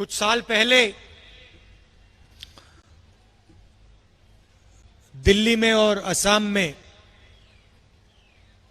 कुछ साल पहले दिल्ली में और असम में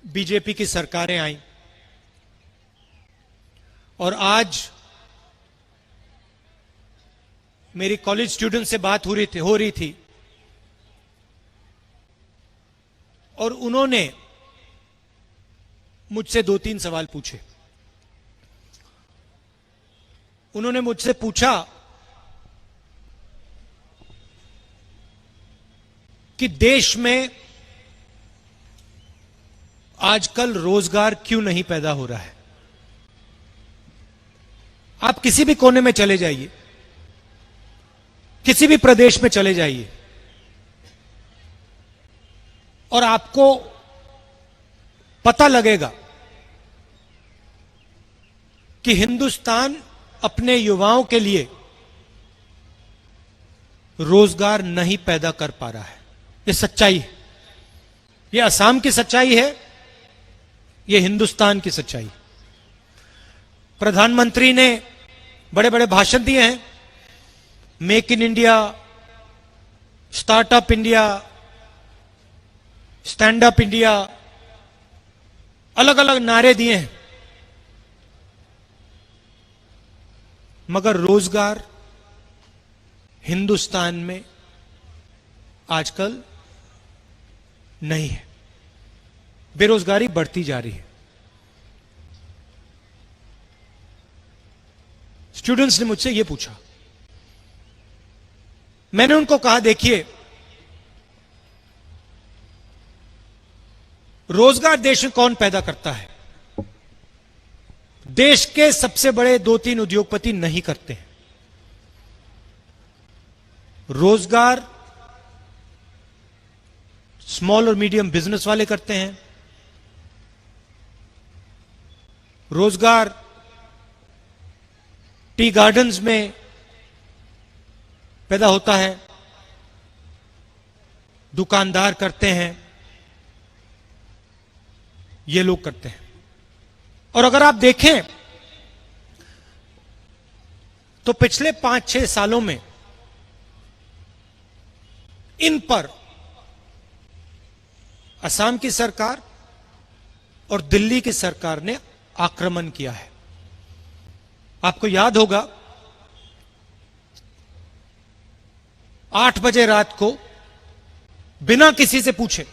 बीजेपी की सरकारें आईं और आज मेरी कॉलेज स्टूडेंट से बात हो रही थी और उन्होंने मुझसे 2-3 सवाल पूछे। उन्होंने मुझसे पूछा कि देश में आजकल रोजगार क्यों नहीं पैदा हो रहा है। आप किसी भी कोने में चले जाइए, किसी भी प्रदेश में चले जाइए और आपको पता लगेगा कि हिंदुस्तान अपने युवाओं के लिए रोजगार नहीं पैदा कर पा रहा है। ये सच्चाई है, ये असम की सच्चाई है, ये हिंदुस्तान की सच्चाई। प्रधानमंत्री ने बड़े बड़े भाषण दिए हैं, make in India, startup India, stand up India, अलग अलग नारे दिए हैं, मगर रोजगार हिंदुस्तान में आजकल नहीं है। बेरोजगारी बढ़ती जा रही है। स्टूडेंट्स ने मुझसे यह पूछा, मैंने उनको कहा देखिए, रोजगार देश में कौन पैदा करता है? देश के सबसे बड़े 2-3 उद्योगपति नहीं करते हैं। रोजगार स्मॉल और मीडियम बिजनेस वाले करते हैं। रोजगार टी गार्डन्स में पैदा होता है, दुकानदार करते हैं, ये लोग करते हैं। और अगर आप देखें तो पिछले 5-6 सालों में इन पर असम की सरकार और दिल्ली की सरकार ने आक्रमण किया है। आपको याद होगा 8 बजे रात को बिना किसी से पूछे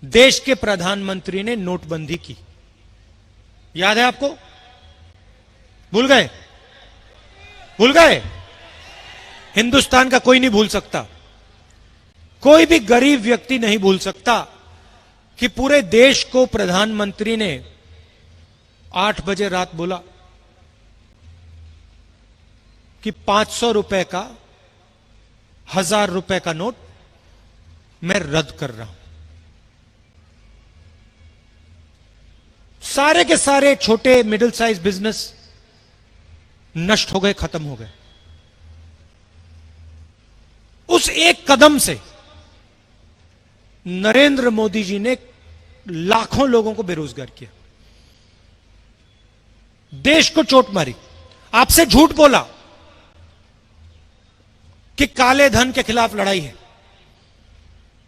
देश के प्रधानमंत्री ने नोटबंदी की। याद है आपको? भूल गए? भूल गए? हिंदुस्तान का कोई नहीं भूल सकता, कोई भी गरीब व्यक्ति नहीं भूल सकता कि पूरे देश को प्रधानमंत्री ने 8 बजे रात बोला कि 500 रुपए का, 1000 रुपए का नोट मैं रद्द कर रहा हूं। सारे के सारे छोटे मिडिल साइज बिजनेस नष्ट हो गए, खत्म हो गए। उस एक कदम से नरेंद्र मोदी जी ने लाखों लोगों को बेरोजगार किया, देश को चोट मारी। आपसे झूठ बोला कि काले धन के खिलाफ लड़ाई है,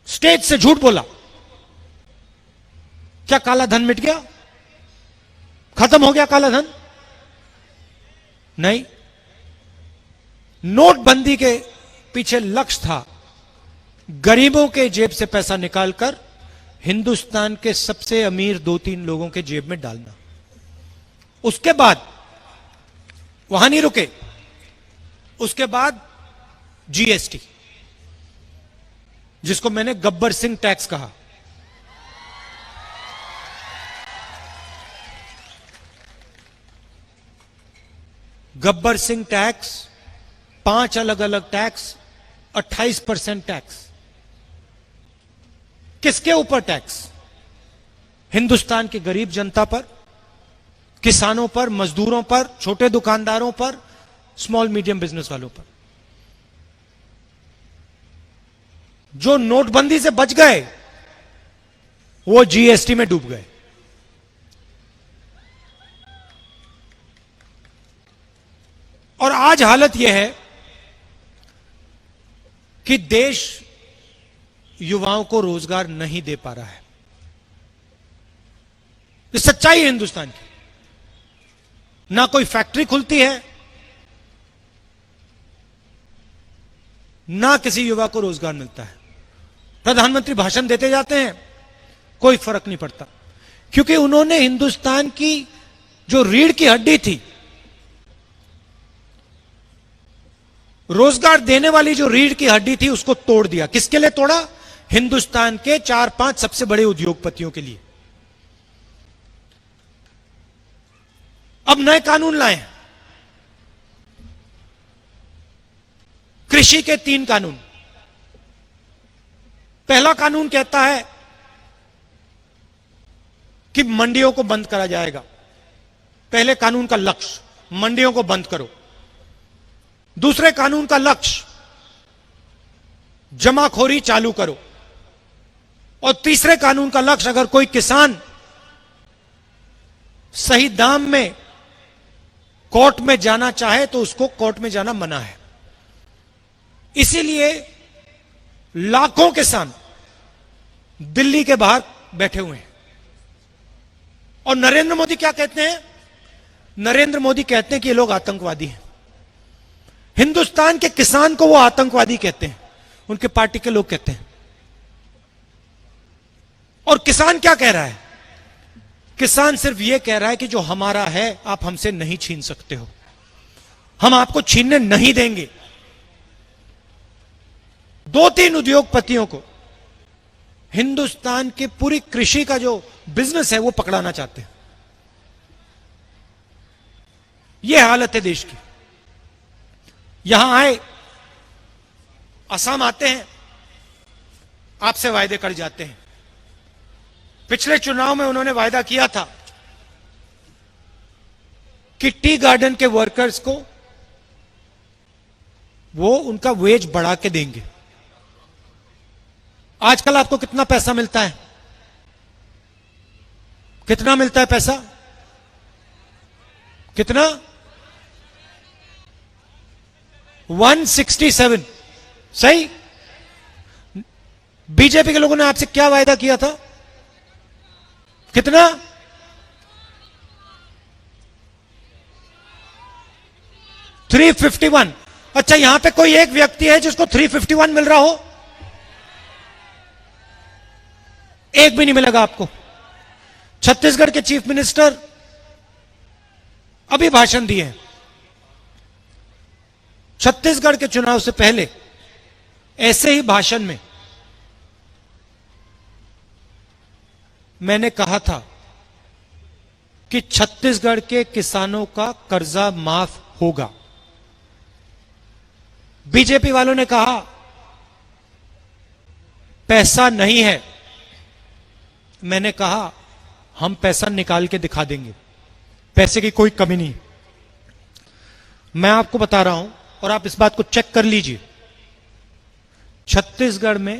स्टेज से झूठ बोला। क्या काला धन मिट गया? खत्म हो गया काला धन? नहीं। नोटबंदी के पीछे लक्ष्य था गरीबों के जेब से पैसा निकालकर हिंदुस्तान के सबसे अमीर 2-3 लोगों के जेब में डालना। उसके बाद वहां नहीं रुके, उसके बाद जीएसटी, जिसको मैंने गब्बर सिंह टैक्स कहा। गब्बर सिंह टैक्स, 5 अलग अलग टैक्स, 28% टैक्स। किसके ऊपर टैक्स? हिंदुस्तान की गरीब जनता पर, किसानों पर, मजदूरों पर, छोटे दुकानदारों पर, स्मॉल मीडियम बिजनेस वालों पर। जो नोटबंदी से बच गए वो जीएसटी में डूब गए। और आज हालत यह है कि देश युवाओं को रोजगार नहीं दे पा रहा है। ये सच्चाई है हिंदुस्तान की। ना कोई फैक्ट्री खुलती है, ना किसी युवा को रोजगार मिलता है। प्रधानमंत्री भाषण देते जाते हैं, कोई फर्क नहीं पड़ता, क्योंकि उन्होंने हिंदुस्तान की जो रीढ़ की हड्डी थी, रोजगार देने वाली जो रीढ़ की हड्डी थी, उसको तोड़ दिया। किसके लिए तोड़ा? हिंदुस्तान के 4-5 सबसे बड़े उद्योगपतियों के लिए। अब नए कानून लाए हैं, कृषि के 3 कानून। पहला कानून कहता है कि मंडियों को बंद करा जाएगा। पहले कानून का लक्ष्य मंडियों को बंद करो। दूसरे कानून का लक्ष्य जमाखोरी चालू करो। और तीसरे कानून का लक्ष्य, अगर कोई किसान सही दाम में कोर्ट में जाना चाहे तो उसको कोर्ट में जाना मना है। इसीलिए लाखों किसान दिल्ली के बाहर बैठे हुए हैं। और नरेंद्र मोदी क्या कहते हैं? नरेंद्र मोदी कहते हैं कि ये लोग आतंकवादी हैं। हिंदुस्तान के किसान को वो आतंकवादी कहते हैं, उनके पार्टी के लोग कहते हैं। और किसान क्या कह रहा है? किसान सिर्फ ये कह रहा है कि जो हमारा है आप हमसे नहीं छीन सकते हो, हम आपको छीनने नहीं देंगे। 2-3 उद्योगपतियों को हिंदुस्तान की पूरी कृषि का जो बिजनेस है वो पकड़ाना चाहते हैं। यह हालत है देश की। यहां आए, असम आते हैं, आपसे वायदे कर जाते हैं। पिछले चुनाव में उन्होंने वायदा किया था कि टी गार्डन के वर्कर्स को वो उनका वेज बढ़ा के देंगे। आजकल आपको कितना पैसा मिलता है? कितना मिलता है पैसा? कितना? 167। सही। बीजेपी के लोगों ने आपसे क्या वायदा किया था? कितना? 351। अच्छा, यहां पे कोई एक व्यक्ति है जिसको 351 मिल रहा हो? एक भी नहीं मिलेगा आपको। छत्तीसगढ़ के चीफ मिनिस्टर अभी भाषण दिए हैं। छत्तीसगढ़ के चुनाव से पहले ऐसे ही भाषण में मैंने कहा था कि छत्तीसगढ़ के किसानों का कर्जा माफ होगा। बीजेपी वालों ने कहा पैसा नहीं है। मैंने कहा हम पैसा निकाल के दिखा देंगे, पैसे की कोई कमी नहीं। मैं आपको बता रहा हूं और आप इस बात को चेक कर लीजिए, छत्तीसगढ़ में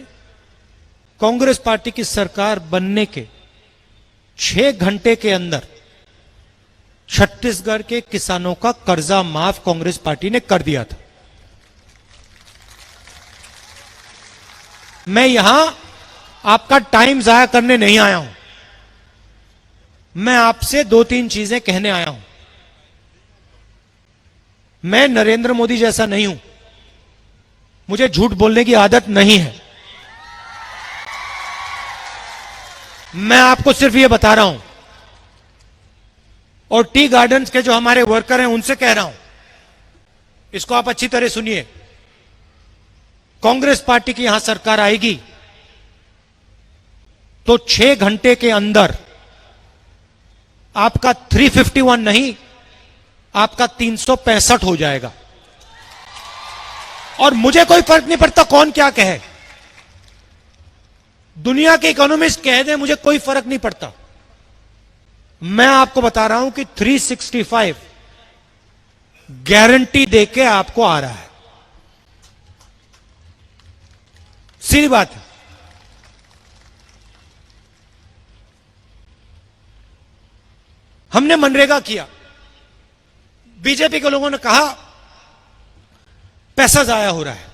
कांग्रेस पार्टी की सरकार बनने के 6 घंटे के अंदर छत्तीसगढ़ के किसानों का कर्जा माफ कांग्रेस पार्टी ने कर दिया था। मैं यहां आपका टाइम जाया करने नहीं आया हूं, मैं आपसे 2-3 चीजें कहने आया हूं। मैं नरेंद्र मोदी जैसा नहीं हूं, मुझे झूठ बोलने की आदत नहीं है। मैं आपको सिर्फ ये बता रहा हूं और टी गार्डन्स के जो हमारे वर्कर हैं उनसे कह रहा हूं, इसको आप अच्छी तरह सुनिए। कांग्रेस पार्टी की यहां सरकार आएगी तो 6 घंटे के अंदर आपका 351 नहीं, आपका 365 हो जाएगा। और मुझे कोई फर्क नहीं पड़ता कौन क्या कहे, दुनिया के इकोनॉमिस्ट कह दें, मुझे कोई फर्क नहीं पड़ता। मैं आपको बता रहा हूं कि 365 गारंटी देके आपको आ रहा है। सीधी बात है। हमने मनरेगा किया, बीजेपी के लोगों ने कहा पैसा जाया हो रहा है।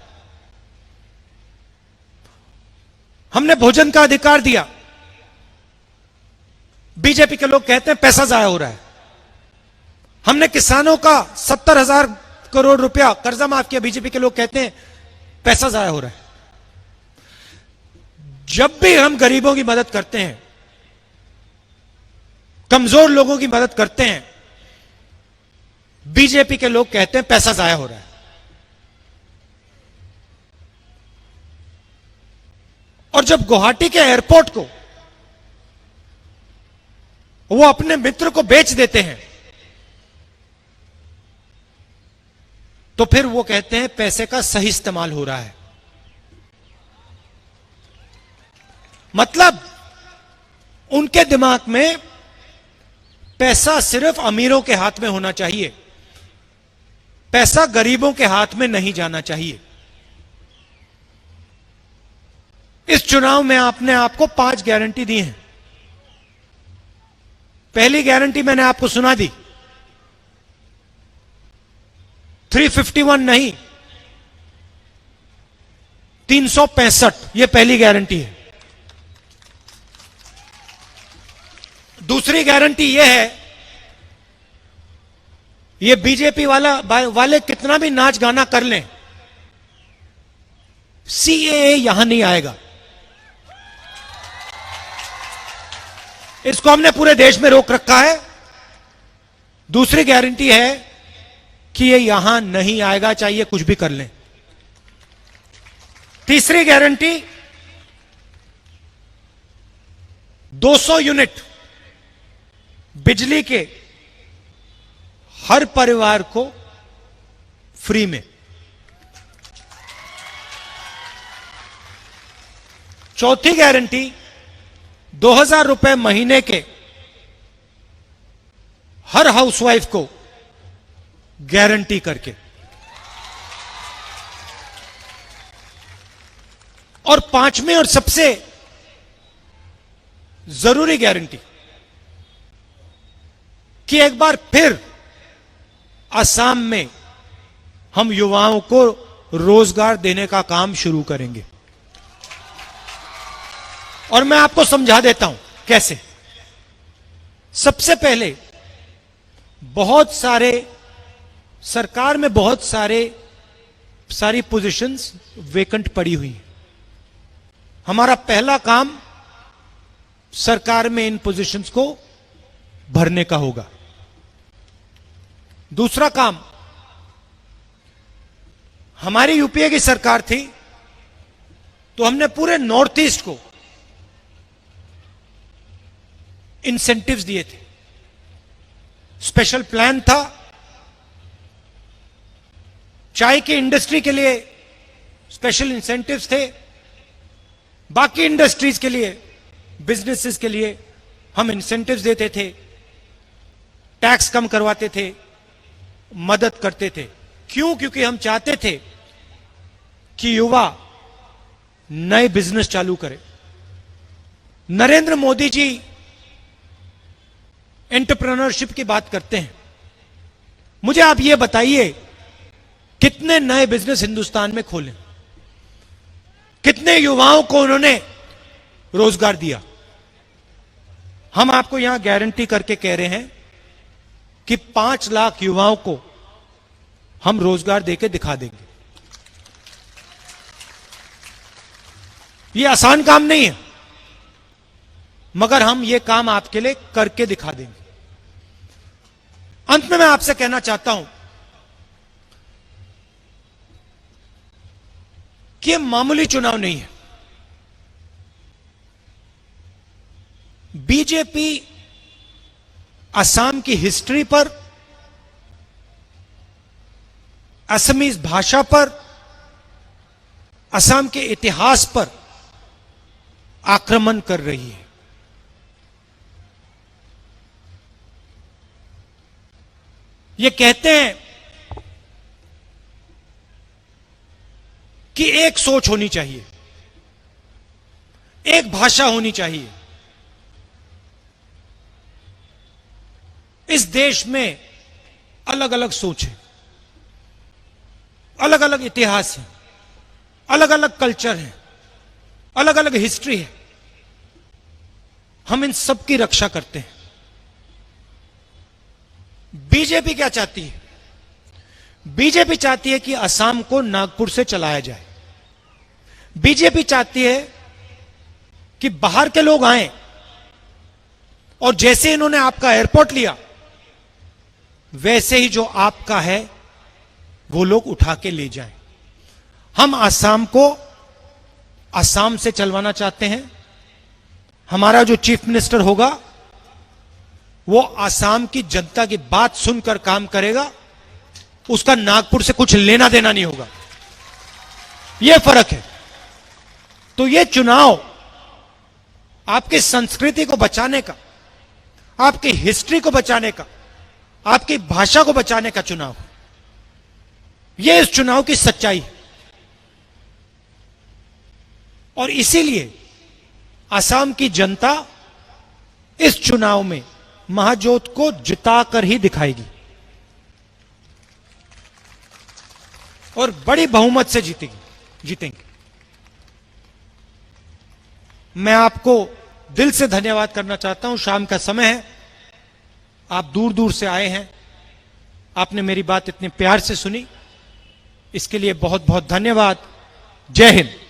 हमने भोजन का अधिकार दिया, बीजेपी के लोग कहते हैं पैसा जाया हो रहा है। हमने किसानों का 70,000 करोड़ रुपया कर्जा माफ किया, बीजेपी के लोग कहते हैं पैसा जाया हो रहा है। जब भी हम गरीबों की मदद करते हैं, कमजोर लोगों की मदद करते हैं, बीजेपी के लोग कहते हैं पैसा जाया हो रहा है। और जब गुवाहाटी के एयरपोर्ट को वो अपने मित्र को बेच देते हैं, तो फिर वो कहते हैं पैसे का सही इस्तेमाल हो रहा है। मतलब उनके दिमाग में पैसा सिर्फ अमीरों के हाथ में होना चाहिए, पैसा गरीबों के हाथ में नहीं जाना चाहिए। इस चुनाव में आपने आपको 5 गारंटी दी हैं। पहली गारंटी मैंने आपको सुना दी, 351 नहीं 365, यह पहली गारंटी है। दूसरी गारंटी यह है, ये बीजेपी वाले कितना भी नाच गाना कर लें, सीएए यहां नहीं आएगा। इसको हमने पूरे देश में रोक रखा है। दूसरी गारंटी है कि ये यहां नहीं आएगा, चाहिए कुछ भी कर लें। तीसरी गारंटी 200 यूनिट बिजली के हर परिवार को फ्री में। चौथी गारंटी 2,000 रुपए महीने के हर हाउसवाइफ को गारंटी करके। और पांचवी और सबसे जरूरी गारंटी कि एक बार फिर असम में हम युवाओं को रोजगार देने का काम शुरू करेंगे। और मैं आपको समझा देता हूं कैसे। सबसे पहले बहुत सारे सरकार में सारी पोजीशंस वेकेंट पड़ी हुई हैं। हमारा पहला काम सरकार में इन पोजीशंस को भरने का होगा। दूसरा काम, हमारी यूपीए की सरकार थी तो हमने पूरे नॉर्थ ईस्ट को इंसेंटिव्स दिए थे, स्पेशल प्लान था। चाय की इंडस्ट्री के लिए स्पेशल इंसेंटिव्स थे, बाकी इंडस्ट्रीज के लिए, बिजनेसेस के लिए हम इंसेंटिव्स देते थे, टैक्स कम करवाते थे, मदद करते थे। क्यों? क्योंकि हम चाहते थे कि युवा नए बिजनेस चालू करे। नरेंद्र मोदी जी एंटरप्रेन्योरशिप की बात करते हैं। मुझे आप ये बताइए, कितने नए बिजनेस हिंदुस्तान में खोले, कितने युवाओं को उन्होंने रोजगार दिया? हम आपको यहां गारंटी करके कह रहे हैं कि 5 लाख युवाओं को हम रोजगार देके दिखा देंगे। यह आसान काम नहीं है, मगर हम यह काम आपके लिए करके दिखा देंगे। अंत में मैं आपसे कहना चाहता हूं कि यह मामूली चुनाव नहीं है। बीजेपी असम की हिस्ट्री पर, असमीज भाषा पर, असम के इतिहास पर आक्रमण कर रही है। ये कहते हैं कि एक सोच होनी चाहिए, एक भाषा होनी चाहिए। इस देश में अलग अलग सोच है, अलग अलग इतिहास है, अलग अलग कल्चर है, अलग अलग हिस्ट्री है। हम इन सब की रक्षा करते हैं। बीजेपी क्या चाहती है? बीजेपी चाहती है कि असम को नागपुर से चलाया जाए। बीजेपी चाहती है कि बाहर के लोग आए और जैसे इन्होंने आपका एयरपोर्ट लिया, वैसे ही जो आपका है वो लोग उठा के ले जाएं। हम असम को असम से चलवाना चाहते हैं। हमारा जो चीफ मिनिस्टर होगा वो असम की जनता की बात सुनकर काम करेगा। उसका नागपुर से कुछ लेना देना नहीं होगा। यह फर्क है। तो यह चुनाव आपकी संस्कृति को बचाने का, आपकी हिस्ट्री को बचाने का, आपकी भाषा को बचाने का चुनाव है। यह इस चुनाव की सच्चाई है। और इसीलिए असम की जनता इस चुनाव में महाजोत को जिताकर ही दिखाएगी और बड़ी बहुमत से जीतेंगे। मैं आपको दिल से धन्यवाद करना चाहता हूं। शाम का समय है, आप दूर दूर से आए हैं, आपने मेरी बात इतने प्यार से सुनी, इसके लिए बहुत बहुत धन्यवाद। जय हिंद।